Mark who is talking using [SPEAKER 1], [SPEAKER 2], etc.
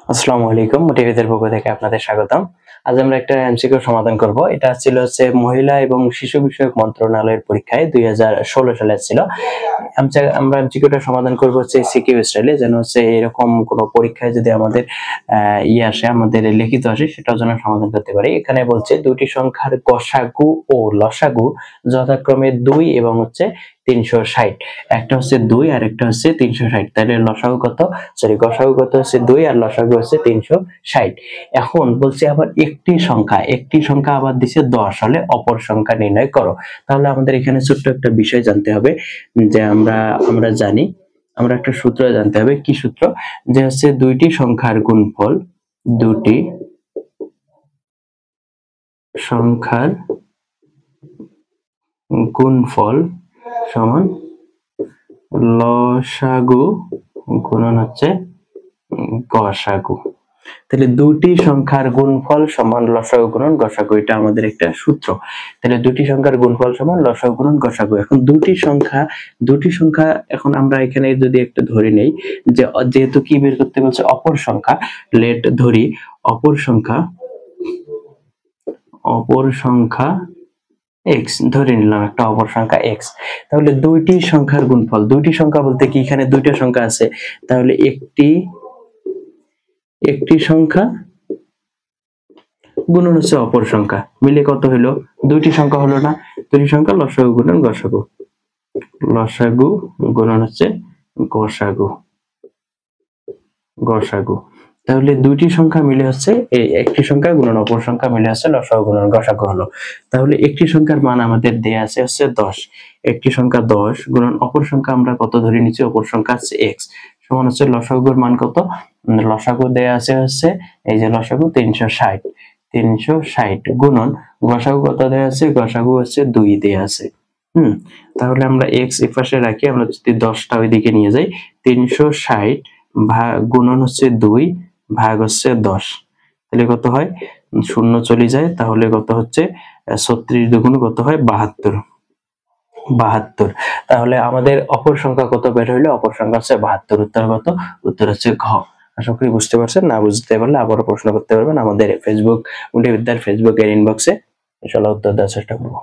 [SPEAKER 1] আসসালামু আলাইকুম, মোটিভেটের পক্ষ থেকে আপনাদের স্বাগতম। আজ আমরা একটা এমসিকিউ সমাধান করব। এটা ছিল হচ্ছে মহিলা এবং শিশু বিষয়ক মন্ত্রণালয়ের পরীক্ষায় 2016 সালে ছিল। আমরা এমসিকিউটা সমাধান করব হচ্ছে সিকিউ স্টাইলে, যেন হচ্ছে এরকম কোনো পরীক্ষায় যদি আমাদের আসে, আমাদের লিখিত আসে, সেটাও যেন সমাধান করতে পারি। এখানে বলছে দুটি সংখ্যার গসাগু ও লসাগু যথাক্রমে 2 এবং হচ্ছে 360। একটা হচ্ছে 2 আর একটা হচ্ছে 360। তাহলে লসাগু কত, সরি গসাগু কত হচ্ছে 2 আর লসাগু হচ্ছে 360। এখন বলছে আবার একটি সংখ্যা আবার দিছে 10 হলে অপর সংখ্যা নির্ণয় করো। তাহলে আমাদের এখানে ছোট্ট একটা বিষয় জানতে হবে, যে আমরা জানি, আমরা একটা সূত্র জানতে হবে। কি সূত্র? যে হচ্ছে দুইটি সংখ্যার গুণফল সমান লসাগু গুণন হচ্ছে গসাগু। তাহলে দুটি সংখ্যার গুণফল সমান লসাগু গুণন গসাগু, এটা আমাদের একটা সূত্র। তাহলে দুটি সংখ্যার গুণফল সমান লসাগু গুণন গসাগু। এখন দুটি সংখ্যা এখন আমরা এখানে যদি একটা ধরে নেই, যে যেহেতু কি বের করতে বলছে অপর সংখ্যা, লেট ধরি অপর সংখ্যা x ধরে নিলাম, একটা অপর সংখ্যা x। তাহলে দুইটি সংখ্যার গুণফল, দুইটি সংখ্যা বলতে কি এখানে দুইটা সংখ্যা আছে, তাহলে একটি সংখ্যা গুণন হচ্ছে অপর সংখ্যা, মিলে কত হলো? দুইটি সংখ্যা হলো না? দুইটি সংখ্যা লসাগু গুণন গসাগু, লসাগু গুণন হচ্ছে গসাগু। তাহলে দুইটি সংখ্যা মিলে হচ্ছে এই একটি সংখ্যা গুণন অপর সংখ্যা মিলে হচ্ছে লসাগু গুণন গসাগু হলো। তাহলে একটি সংখ্যার মান আমাদের দেয়া আছে হচ্ছে 10। একটি সংখ্যা 10 গুণন অপর সংখ্যা আমরা কত ধরে নিচ্ছি? অপর সংখ্যা আছে x, সমান হচ্ছে লসাগুর মান কত? লসাগু দেয়া আছে হচ্ছে এই যে লসাগু 360 গুণন গসাগু কত দেয়া আছে? গসাগু হচ্ছে 2 দেয়া আছে। তাহলে আমরা x এর পাশে রাখি, আমরা যদি 10টা ওইদিকে নিয়ে যাই, 360 গুণন হচ্ছে 2 ভাগ হচ্ছে 10, তাহলে কত হয়? শূন্য চলে যায়, তাহলে কত হচ্ছে? 36 দুগুণ কত হয়? 72। তাহলে আমাদের অপর সংখ্যা কত বের হইলো? অপর সংখ্যা হচ্ছে 72। উত্তর কত? উত্তর হচ্ছে ঘ। আশা করি বুঝতে পারছেন। না বুঝতে পারলে আবারও প্রশ্ন করতে পারবেন আমাদের ফেসবুক মোটিভিদ্যার ফেসবুকের ইনবক্সে, ইনশাআল্লাহ উত্তর দেওয়ার চেষ্টা করবো।